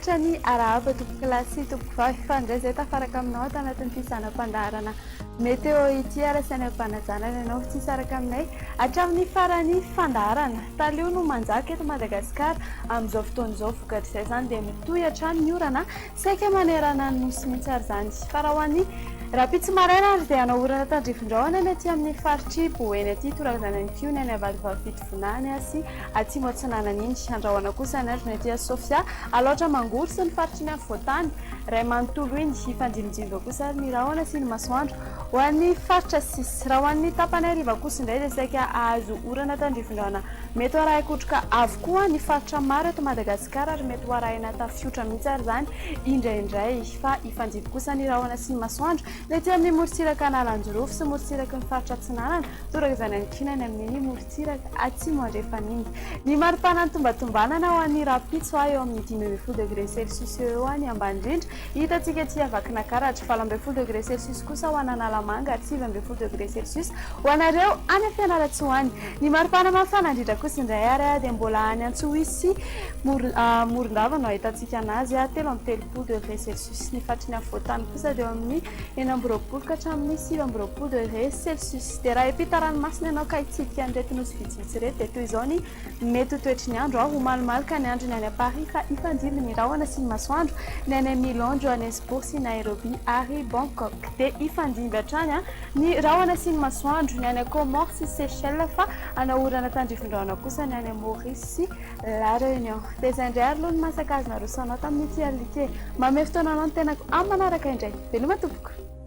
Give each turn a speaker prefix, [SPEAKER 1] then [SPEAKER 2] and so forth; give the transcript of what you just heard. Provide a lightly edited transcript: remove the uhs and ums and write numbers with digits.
[SPEAKER 1] Misaotra ny arahaba tompoko lasy tompoko vavy fa indray izay tafaraka aminao ato anatin'ny fisanam-pandaharana météo ity arasaina mpanajana ianao tsy saraka aminay hatramin'ny farany fandaharana. Talio no manjaka eto Madagasikara amin'izao fotoan'izao vokatra izay izany dia mitohy hatrany ny orana saika manerana ny nosy mihitsy ary izany. Fa raha ho an'ny rahampitso maraina ary dia hanao orana tandrifin-drahona ny aty amin'ny faritry Boeny aty torak'izany ny fiony any avalivavy fitovonany sy atsimo atsinanana iny. Andrahoana kosa ny andro ny aty Sofia aloatra mangory sy ny faritry ny Voatany ray manontolo iny ifandimijimba kosa ny rahona sy ny masoandro ho an'ny faritra sisy. Raha ho an'ny tapany hariva kosa indray dia saika ahazo orana tandrifin-drahona mety ho araha-kotroka avokoa ny faritra maro eto Madagasikara ary mety ho arahina tafiotra mihitsy ary izany indraindray fa ifanjidy kosa ny rahona sy ny masoandro ny aty amin'ny morontsiraka Analanjorofo sy morontsiraka ny faritra Atsinanana torak'izany any kinany amin'ny morontsiraka atsimo andrefaniny. Ny maripana ny tombatombanana ho an'ny rahampitso eo amin'ny 10 degré Celsius eo any ambany indrindra hitantsika aty Avakina Karatra 12 degré Celsius kosa ho an'ny Analamanga 9 degré Celsius ho anareo any Fianarantsoa. Ny maripana mafana indrindra kosa indray ary dia mbola any Antsohiso sy Morondava no ahitantsika anazy 13 degré Celsius. Ny faritry ny Voatany kosa dia amin'ny 9 ka hatramin'ny 7 degré Celsius. Dia raha hiampita ranomasina ianao ka hitsidika an'ireto nosy vitsivitsy ireto dia toy izao ny mety ho toetry ny andro ho malomaloka ny andro ny any a Paris fa ifandimby ny rahona sy ny masoandro ny any Milan, Johannesburg sy Nairobi ary Bangkok dia ifandimby hatrany ny rahona sy ny masoandro ny any Comores sy Seychelles fa hanao orana tandrifin-drahona kosa ny any Maurice sy La Réunion. Dia izay indray ary aloha ny masaka azona rosanao tamin'ity alika mamefy fotoana anao ny tenako amin'ny manaraka indray. Veloma tompoko.